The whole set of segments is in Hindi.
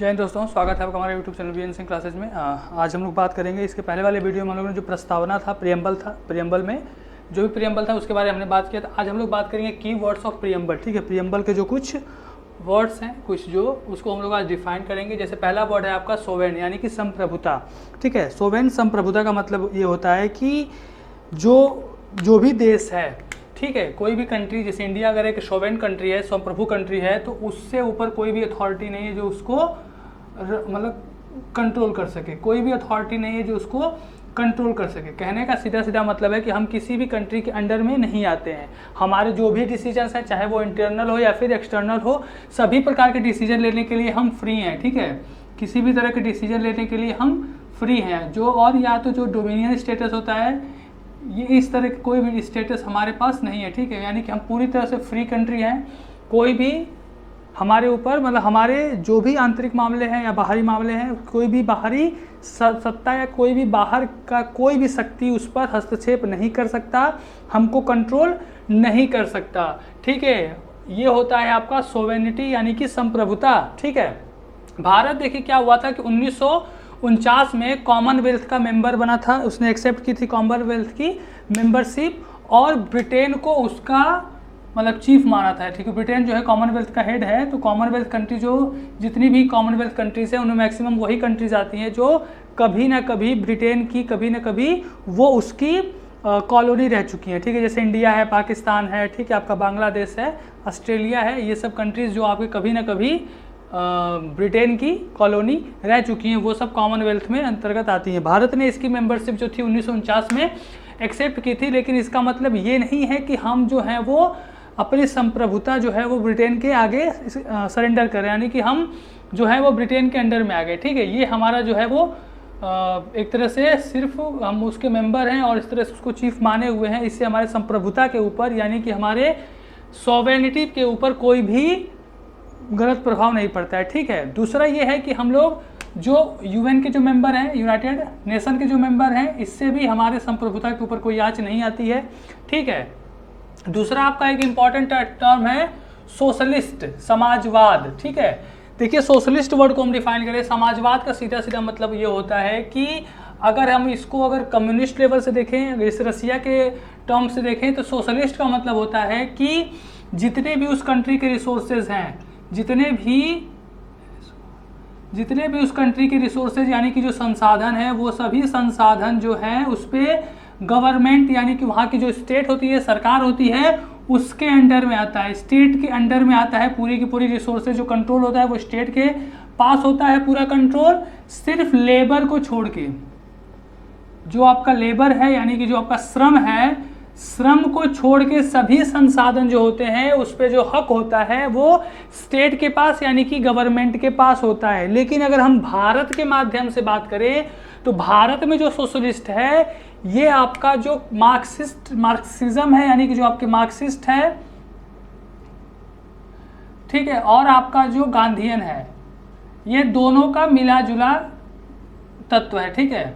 जय हिंद दोस्तों, स्वागत है आपका हमारे YouTube channel V N Singh classes में। आज हम लोग बात करेंगे, इसके पहले वाले वीडियो में हम लोगों ने जो प्रस्तावना था, प्रियम्बल में जो भी प्रियम्बल था उसके बारे में हमने बात किया था। आज हम लोग बात करेंगे की वर्ड्स ऑफ प्रियम्बल। ठीक है, प्रियम्बल के जो कुछ वर्ड्स हैं, कुछ जो उसको हम लोग आज डिफाइन करेंगे। जैसे पहला वर्ड है आपका सोवेन, यानी कि संप्रभुता। ठीक है, सोवेन संप्रभुता का मतलब ये होता है कि जो भी देश है, ठीक है, कोई भी कंट्री, जैसे इंडिया अगर एक सोवेन कंट्री है, संप्रभु कंट्री है, तो उससे ऊपर कोई भी अथॉरिटी नहीं है जो उसको मतलब कंट्रोल कर सके। कोई भी अथॉरिटी नहीं है जो उसको कंट्रोल कर सके। कहने का सीधा सीधा मतलब है कि हम किसी भी कंट्री के अंडर में नहीं आते हैं। हमारे जो भी डिसीजंस हैं, चाहे वो इंटरनल हो या फिर एक्सटर्नल हो, सभी प्रकार के डिसीजन लेने के लिए हम फ्री हैं। ठीक है, किसी भी तरह के डिसीजन लेने के लिए हम फ्री हैं। जो और या तो जो डोमिनियन स्टेटस होता है, ये इस तरह के कोई भी स्टेटस हमारे पास नहीं है। ठीक है, यानी कि हम पूरी तरह से फ्री कंट्री हैं। कोई भी हमारे ऊपर मतलब हमारे जो भी आंतरिक मामले हैं या बाहरी मामले हैं, कोई भी बाहरी सत्ता या कोई भी बाहर का कोई भी शक्ति उस पर हस्तक्षेप नहीं कर सकता, हमको कंट्रोल नहीं कर सकता। ठीक है, ये होता है आपका सोवेनिटी यानी कि संप्रभुता। ठीक है, भारत देखिए क्या हुआ था कि 1949 में कॉमनवेल्थ का मेंबर बना था, उसने एक्सेप्ट की थी कॉमनवेल्थ की मेंबरशिप, और ब्रिटेन को उसका मतलब चीफ माना था। ठीक है, ब्रिटेन जो है कॉमनवेल्थ का हेड है, तो कॉमनवेल्थ कंट्री जो जितनी भी कॉमनवेल्थ कंट्रीज हैं उनमें मैक्सिमम वही कंट्रीज आती हैं जो कभी ना कभी ब्रिटेन की कभी ना कभी वो उसकी कॉलोनी रह चुकी हैं। ठीक है, जैसे इंडिया है, पाकिस्तान है, ठीक है, आपका बांग्लादेश है, ऑस्ट्रेलिया है, ये सब कंट्रीज जो आपके कभी ना कभी ब्रिटेन की कॉलोनी रह चुकी हैं, वो सब कॉमनवेल्थ में अंतर्गत आती हैं। भारत ने इसकी मेंबरशिप जो थी 1949 में एक्सेप्ट की थी, लेकिन इसका मतलब ये नहीं है कि हम जो हैं वो अपनी संप्रभुता जो है वो ब्रिटेन के आगे सरेंडर करें, यानी कि हम जो है वो ब्रिटेन के अंडर में आ गए। ठीक है, ये हमारा जो है वो एक तरह से सिर्फ हम उसके मेंबर हैं और इस तरह से उसको चीफ माने हुए हैं। इससे हमारे संप्रभुता के ऊपर यानी कि हमारे सॉवरेनिटी के ऊपर कोई भी गलत प्रभाव नहीं पड़ता है। ठीक है, दूसरा ये है कि हम लोग जो यूएन के जो मेंबर हैं, यूनाइटेड नेशन के जो मेंबर हैं, इससे भी हमारे संप्रभुता के ऊपर कोई आँच नहीं आती है। ठीक है, दूसरा आपका एक इम्पॉर्टेंट टर्म है सोशलिस्ट, समाजवाद। ठीक है, देखिए सोशलिस्ट वर्ड को हम डिफाइन करें, समाजवाद का सीधा सीधा मतलब ये होता है कि अगर हम इसको अगर कम्युनिस्ट लेवल से देखें, जैसे रसिया के टर्म से देखें, तो सोशलिस्ट का मतलब होता है कि जितने भी उस कंट्री के रिसोर्सेज हैं, जितने भी उस कंट्री के रिसोर्सेज यानी कि जो संसाधन है, वो सभी संसाधन जो है उस पर गवर्नमेंट यानी कि वहाँ की जो स्टेट होती है, सरकार होती है, उसके अंडर में आता है, स्टेट के अंडर में आता है। पूरी की पूरी रिसोर्सेज जो कंट्रोल होता है वो स्टेट के पास होता है पूरा कंट्रोल, सिर्फ लेबर को छोड़ के। जो आपका लेबर है यानी कि जो आपका श्रम है, श्रम को छोड़ के सभी संसाधन जो होते हैं उस पर जो हक होता है वो स्टेट के पास यानी कि गवर्नमेंट के पास होता है। लेकिन अगर हम भारत के माध्यम से बात करें तो भारत में जो सोशलिस्ट है, ये आपका जो मार्क्सिज्म है यानी कि जो आपके मार्क्सिस्ट है, ठीक है, और आपका जो गांधीयन है, ये दोनों का मिला जुला तत्व है। ठीक है,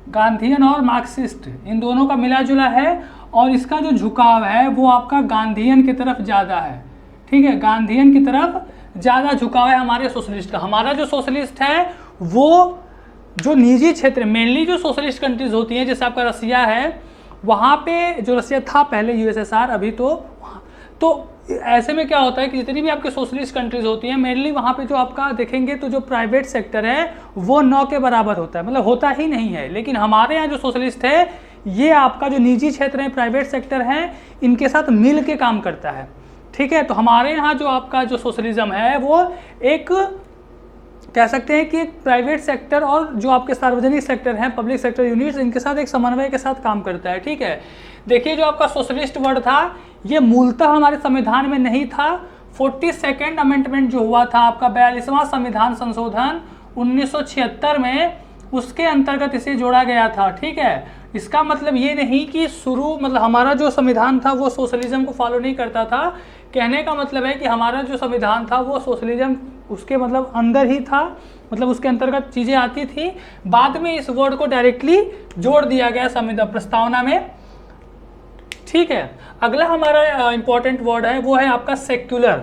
गांधीयन और मार्क्सिस्ट इन दोनों का मिला जुला है, और इसका जो झुकाव है वो आपका गांधीयन की तरफ ज़्यादा है। ठीक है, गांधीयन की तरफ ज़्यादा झुकाव है हमारे सोशलिस्ट का। हमारा जो सोशलिस्ट है वो जो निजी क्षेत्र, मेनली जो सोशलिस्ट कंट्रीज होती हैं, जैसे आपका रसिया है, वहाँ पे जो रसिया था पहले यूएसएसआर, अभी तो ऐसे में क्या होता है कि जितनी भी आपके सोशलिस्ट कंट्रीज होती हैं, मेनली वहाँ पे जो आपका देखेंगे तो जो प्राइवेट सेक्टर है वो 9 के बराबर होता है, मतलब होता ही नहीं है। लेकिन हमारे यहाँ जो सोशलिस्ट है, ये आपका जो निजी क्षेत्र है, प्राइवेट सेक्टर है, इनके साथ मिल के काम करता है। ठीक है, तो हमारे यहाँ जो आपका जो सोशलिज्म है वो एक कह सकते हैं कि प्राइवेट सेक्टर और जो आपके सार्वजनिक सेक्टर हैं, पब्लिक सेक्टर यूनिट्स, इनके साथ एक समन्वय के साथ काम करता है। ठीक है, देखिए जो आपका सोशलिस्ट वर्ड था, ये मूलतः हमारे संविधान में नहीं था। 42nd अमेंडमेंट जो हुआ था आपका 42वां संविधान संशोधन 1976 में, उसके अंतर्गत इसे जोड़ा गया था। ठीक है, इसका मतलब ये नहीं कि मतलब हमारा जो संविधान था वो सोशलिज्म को फॉलो नहीं करता था। कहने का मतलब है कि हमारा जो संविधान था वो सोशलिज्म उसके मतलब अंदर ही था, मतलब उसके अंतर्गत चीज़ें आती थी। बाद में इस वर्ड को डायरेक्टली जोड़ दिया गया संविधान प्रस्तावना में। ठीक है, अगला हमारा इंपॉर्टेंट वर्ड है वो है आपका सेक्युलर।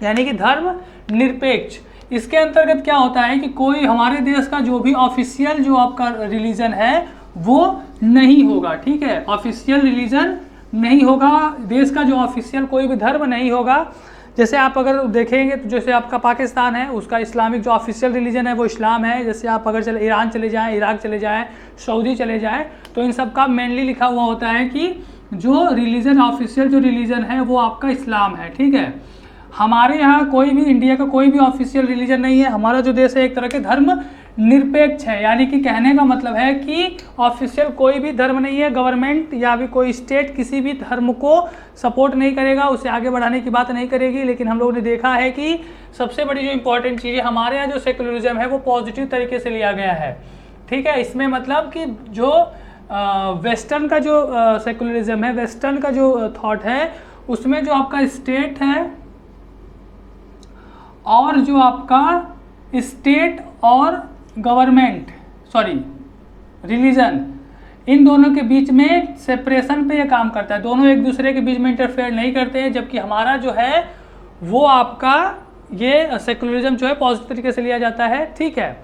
यानी कि धर्म निरपेक्ष। इसके अंतर्गत क्या होता है कि कोई हमारे देश का जो भी ऑफिशियल जो आपका रिलीजन है वो नहीं होगा, ठीक है, ऑफिशियल रिलीजन नहीं होगा, देश का जो ऑफिशियल कोई भी धर्म नहीं होगा। जैसे आप अगर देखेंगे तो जैसे आपका पाकिस्तान है, उसका इस्लामिक जो ऑफिशियल रिलीजन है वो इस्लाम है। जैसे आप अगर चले ईरान चले जाएं, इराक चले जाएं, सऊदी चले जाएं, तो इन सब का मेनली लिखा हुआ होता है कि जो रिलीजन ऑफिशियल जो रिलीजन है वो आपका इस्लाम है, ठीक है। हमारे यहाँ कोई भी, इंडिया का कोई भी ऑफिशियल रिलीजन नहीं है। हमारा जो देश है एक तरह के धर्म निरपेक्ष है, यानी कि कहने का मतलब है कि ऑफिशियल कोई भी धर्म नहीं है, गवर्नमेंट या भी कोई स्टेट किसी भी धर्म को सपोर्ट नहीं करेगा, उसे आगे बढ़ाने की बात नहीं करेगी। लेकिन हम लोगों ने देखा है कि सबसे बड़ी जो इंपॉर्टेंट चीज़ है हमारे यहाँ जो सेकुलरिज्म है वो पॉजिटिव तरीके से लिया गया है, ठीक है। इसमें मतलब कि जो वेस्टर्न का जो सेकुलरिज्म है, वेस्टर्न का जो थॉट है, उसमें जो आपका स्टेट है और जो आपका स्टेट और गवर्नमेंट रिलीजन, इन दोनों के बीच में सेपरेशन पे ये काम करता है। दोनों एक दूसरे के बीच में इंटरफेयर नहीं करते हैं, जबकि हमारा जो है वो आपका ये सेकुलरिज्म जो है पॉजिटिव तरीके से लिया जाता है, ठीक है।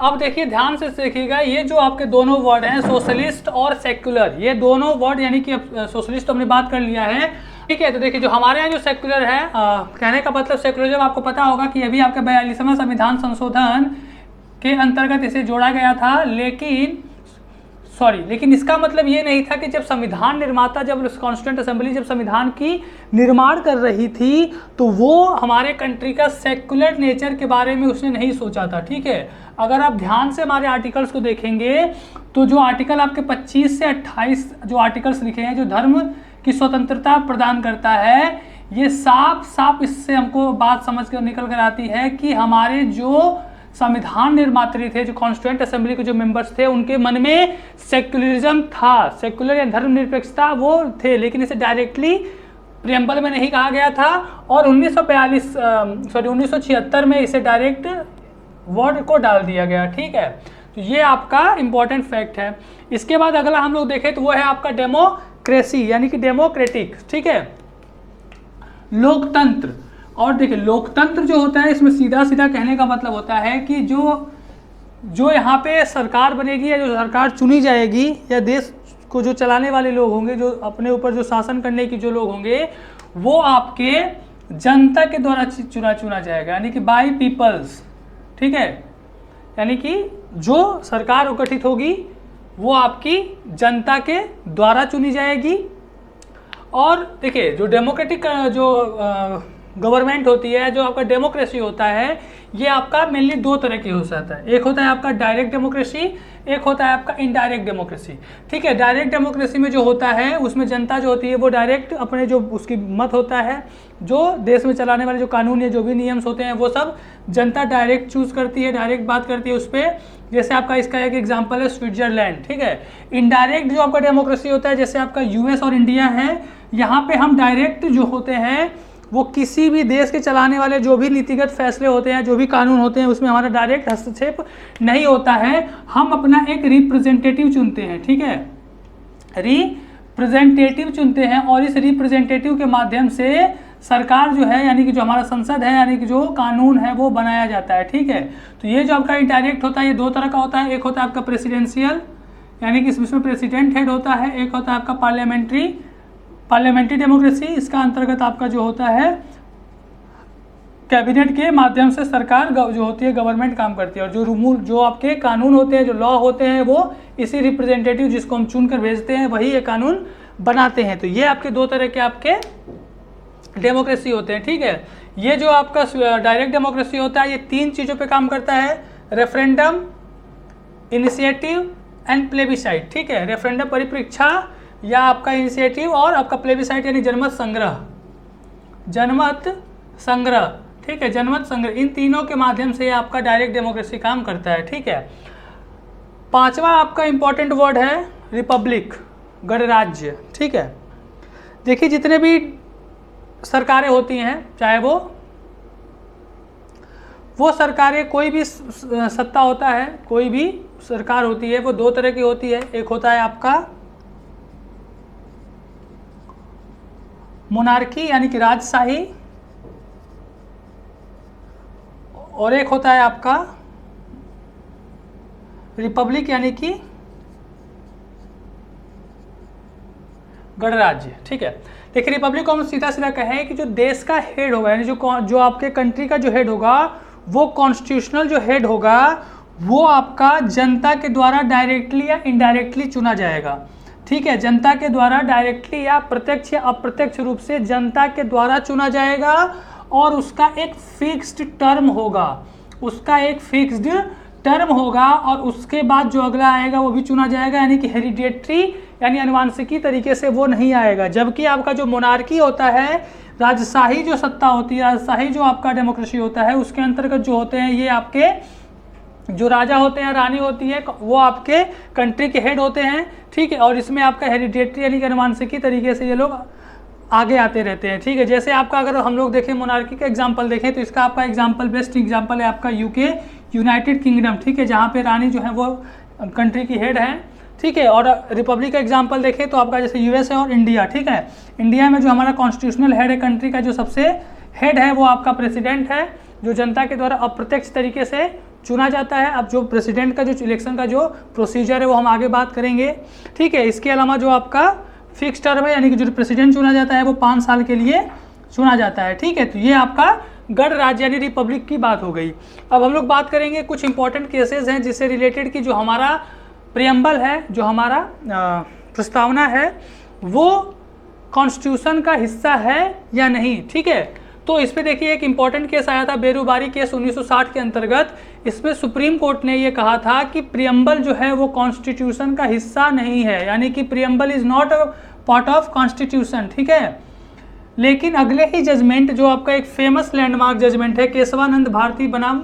अब देखिए ध्यान से देखिएगा, ये जो आपके दोनों वर्ड हैं सोशलिस्ट और सेक्युलर, ये दोनों वर्ड, यानी कि सोशलिस्ट तो हमने बात कर लिया है, ठीक है। तो देखिए जो हमारे यहाँ जो सेक्युलर है, कहने का मतलब सेकुलरिज्म आपको पता होगा कि अभी आपका 42वां संविधान संशोधन के अंतर्गत इसे जोड़ा गया था। लेकिन इसका मतलब ये नहीं था कि जब संविधान निर्माता, जब कॉन्स्टिट्यूएंट असेंबली जब संविधान की निर्माण कर रही थी तो वो हमारे कंट्री का सेक्युलर नेचर के बारे में उसने नहीं सोचा था, ठीक है। अगर आप ध्यान से हमारे आर्टिकल्स को देखेंगे तो जो आर्टिकल आपके 25 से 28 जो आर्टिकल्स लिखे हैं, जो धर्म की स्वतंत्रता प्रदान करता है, ये साफ साफ इससे हमको बात समझ कर निकल कर आती है कि हमारे जो संविधान निर्मात्री थे, जो कॉन्स्टिट्यूएंट असेंबली के जो मेंबर्स थे, उनके मन में सेक्युलरिज्म था, सेक्युलर या धर्मनिरपेक्षता वो थे, लेकिन इसे डायरेक्टली प्रियम्बल में नहीं कहा गया था। और 1976 में इसे डायरेक्ट वर्ड को डाल दिया गया, ठीक है। तो ये आपका इंपॉर्टेंट फैक्ट है। इसके बाद अगला हम लोग देखें तो वो है आपका डेमोक्रेसी, यानी कि डेमोक्रेटिक, ठीक है, लोकतंत्र। और देखिए लोकतंत्र जो होता है, इसमें सीधा सीधा कहने का मतलब होता है कि जो यहाँ पे सरकार बनेगी या जो सरकार चुनी जाएगी, या देश को जो चलाने वाले लोग होंगे, जो अपने ऊपर जो शासन करने की जो लोग होंगे, वो आपके जनता के द्वारा चुना जाएगा, यानी कि बाय पीपल्स, ठीक है। यानी कि जो सरकार गठित होगी वो आपकी जनता के द्वारा चुनी जाएगी। और देखिए जो डेमोक्रेटिक जो गवर्नमेंट होती है, जो आपका डेमोक्रेसी होता है, ये आपका मेनली दो तरह की हो सकता है। एक होता है आपका डायरेक्ट डेमोक्रेसी, एक होता है आपका इनडायरेक्ट डेमोक्रेसी, ठीक है। डायरेक्ट डेमोक्रेसी में जो होता है उसमें जनता जो होती है वो डायरेक्ट अपने जो उसकी मत होता है, जो देश में चलाने वाले जो कानून या जो भी नियम्स होते हैं वो सब जनता डायरेक्ट चूज करती है, डायरेक्ट बात करती है उस पर। जैसे आपका इसका एक एग्जाम्पल है स्विट्जरलैंड, ठीक है। इनडायरेक्ट जो आपका डेमोक्रेसी होता है, जैसे आपका यूएस और इंडिया है, यहाँ पे हम डायरेक्ट जो होते हैं वो किसी भी देश के चलाने वाले जो भी नीतिगत फैसले होते हैं, जो भी कानून होते हैं, उसमें हमारा डायरेक्ट हस्तक्षेप नहीं होता है। हम अपना एक रिप्रेजेंटेटिव चुनते हैं, ठीक है, रिप्रेजेंटेटिव चुनते हैं, और इस रिप्रेजेंटेटिव के माध्यम से सरकार जो है, यानी कि जो हमारा संसद है, यानी कि जो कानून है वो बनाया जाता है, ठीक है। तो ये जो आपका इनडायरेक्ट होता है ये दो तरह का होता है। एक होता है आपका प्रेसिडेंशियल, यानी कि इसमें प्रेसिडेंट हेड होता है। एक होता है आपका पार्लियामेंट्री डेमोक्रेसी, इसका अंतर्गत आपका जो होता है कैबिनेट के माध्यम से सरकार जो होती है, गवर्नमेंट काम करती है, और जो रूल जो आपके कानून होते हैं, जो लॉ होते हैं, वो इसी रिप्रेजेंटेटिव जिसको हम चुन कर भेजते हैं वही ये कानून बनाते हैं। तो ये आपके दो तरह के आपके डेमोक्रेसी होते हैं, ठीक है। ये जो आपका डायरेक्ट डेमोक्रेसी होता है ये तीन चीज़ों पे काम करता है, रेफरेंडम, इनिशिएटिव एंड प्लेबिसाइट, ठीक है। रेफरेंडम परिपरीक्षा या आपका इनिशिएटिव, और आपका प्लेबिसाइट यानी जनमत संग्रह, ठीक है, जनमत संग्रह। इन तीनों के माध्यम से आपका डायरेक्ट डेमोक्रेसी काम करता है, ठीक है। पांचवा आपका इंपॉर्टेंट वर्ड है रिपब्लिक, गणराज्य, ठीक है। देखिए जितने भी सरकारें होती हैं, चाहे वो सरकारें, कोई भी सत्ता होता है, कोई भी सरकार होती है, वो दो तरह की होती है। एक होता है आपका मोनार्की, यानी कि राजशाही, और एक होता है आपका रिपब्लिक यानी कि गणराज्य। ठीक है, देखिए रिपब्लिक को हम सीधा सीधा कहें कि जो देश का हेड होगा यानी जो आपके कंट्री का जो हेड होगा वो कॉन्स्टिट्यूशनल जो हेड होगा वो आपका जनता के द्वारा डायरेक्टली या इनडायरेक्टली चुना जाएगा। ठीक है, जनता के द्वारा डायरेक्टली या प्रत्यक्ष या अप्रत्यक्ष रूप से जनता के द्वारा चुना जाएगा और उसका एक फिक्स्ड टर्म होगा, उसका एक फिक्स्ड टर्म होगा और उसके बाद जो अगला आएगा वो भी चुना जाएगा, यानी कि हेरिडेटरी यानी अनुवांशिकी तरीके से वो नहीं आएगा। जबकि आपका जो मोनार्की होता है, राजशाही जो सत्ता होती है, राजशाही जो आपका डेमोक्रेसी होता है, उसके अंतर्गत जो होते हैं ये आपके जो राजा होते हैं, रानी होती है, वो आपके कंट्री के हेड होते हैं। ठीक है, और इसमें आपका हेरिडेटरी यानी कि अनुवांशिकी तरीके से ये लोग आगे आते रहते हैं। ठीक है, जैसे आपका अगर हम लोग देखें मोनार्की का एग्जांपल देखें तो इसका आपका एग्जांपल बेस्ट एग्जांपल है आपका यूके, यूनाइटेड किंगडम। ठीक है, जहाँ पे रानी जो है वो कंट्री की हेड है। ठीक है, और रिपब्लिक का एग्जांपल देखें तो आपका जैसे यूएस है और इंडिया। ठीक है, इंडिया में जो हमारा कॉन्स्टिट्यूशनल हेड है कंट्री का, जो सबसे हेड है वो आपका प्रेसिडेंट है, जो जनता के द्वारा अप्रत्यक्ष तरीके से चुना जाता है। अब जो प्रेसिडेंट का जो इलेक्शन का जो प्रोसीजर है वो हम आगे बात करेंगे। ठीक है, इसके अलावा जो आपका फिक्स टर्म है यानी कि जो प्रेसिडेंट चुना जाता है वो 5 साल के लिए चुना जाता है। ठीक है, तो ये आपका गणराज्य यानी रिपब्लिक की बात हो गई। अब हम लोग बात करेंगे कुछ इंपॉर्टेंट केसेस हैं जिससे रिलेटेड कि जो हमारा प्रियम्बल है, जो हमारा प्रस्तावना है, वो कॉन्स्टिट्यूशन का हिस्सा है या नहीं। ठीक है, तो इस पे देखिए एक इंपॉर्टेंट केस आया था, बेरुबारी केस 1960 के अंतर्गत। इसमें सुप्रीम कोर्ट ने ये कहा था कि प्रियम्बल जो है वो कॉन्स्टिट्यूशन का हिस्सा नहीं है, यानी कि preamble is not a part of constitution. ठीक है, लेकिन अगले ही जजमेंट जो आपका एक फेमस लैंडमार्क जजमेंट है केशवानंद भारती बनाम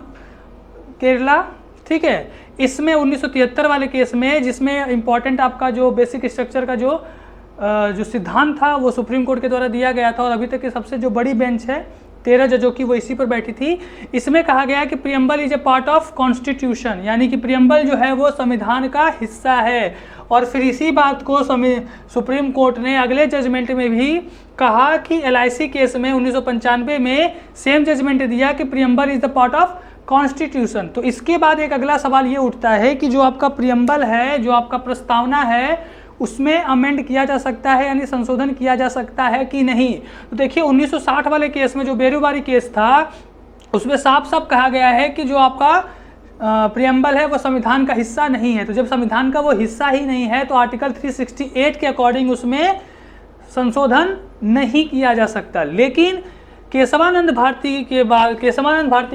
केरला। ठीक है, इसमें 1973 वाले केस में, जिसमें इंपॉर्टेंट आपका जो बेसिक स्ट्रक्चर का जो सिद्धांत था वो सुप्रीम कोर्ट के द्वारा दिया गया था और अभी तक की सबसे जो बड़ी बेंच है 13 जजों की वो इसी पर बैठी थी। इसमें कहा गया कि preamble is a part of constitution, यानी कि प्रियम्बल जो है वो संविधान का हिस्सा है। और फिर इसी बात को सुप्रीम कोर्ट ने अगले जजमेंट में भी कहा कि LIC केस में 1995 में सेम जजमेंट दिया कि preamble is the part of constitution. तो इसके बाद एक अगला सवाल ये उठता है कि जो आपका प्रियम्बल है, जो आपका प्रस्तावना है, उसमें अमेंड किया जा सकता है यानी संशोधन किया जा सकता है कि नहीं। तो देखिए 1960 वाले केस में जो बेरुबारी केस था उसमें साफ साफ कहा गया है कि जो आपका प्रियम्बल है वो संविधान का हिस्सा नहीं है। तो जब संविधान का वो हिस्सा ही नहीं है तो आर्टिकल 368 के अकॉर्डिंग उसमें संशोधन नहीं किया जा सकता। लेकिन केशवानंद भारती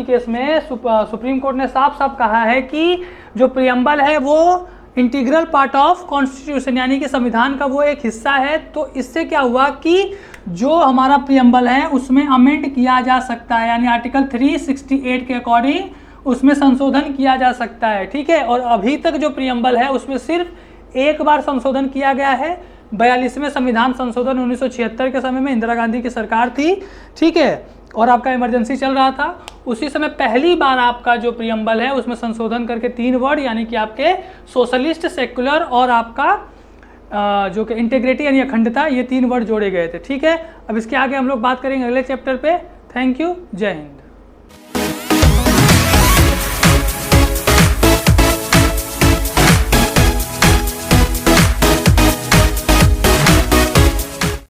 केस में सुप्रीम कोर्ट ने साफ साफ कहा है कि जो प्रियम्बल है वो इंटीग्रल पार्ट ऑफ कॉन्स्टिट्यूशन यानी कि संविधान का वो एक हिस्सा है। तो इससे क्या हुआ कि जो हमारा प्रियम्बल है उसमें अमेंड किया जा सकता है, यानी आर्टिकल 368 के अकॉर्डिंग उसमें संशोधन किया जा सकता है। ठीक है, और अभी तक जो प्रियम्बल है उसमें सिर्फ एक बार संशोधन किया गया है, 42वें संविधान संशोधन 1976 के समय में इंदिरा गांधी की सरकार थी। ठीक है, और आपका इमरजेंसी चल रहा था, उसी समय पहली बार आपका जो प्रियम्बल है उसमें संशोधन करके 3 वर्ड यानी कि आपके सोशलिस्ट, सेक्युलर और आपका जो कि इंटीग्रिटी यानी अखंडता, ये 3 वर्ड जोड़े गए थे। ठीक है, अब इसके आगे हम लोग बात करेंगे अगले चैप्टर पे। थैंक यू, जय हिंद।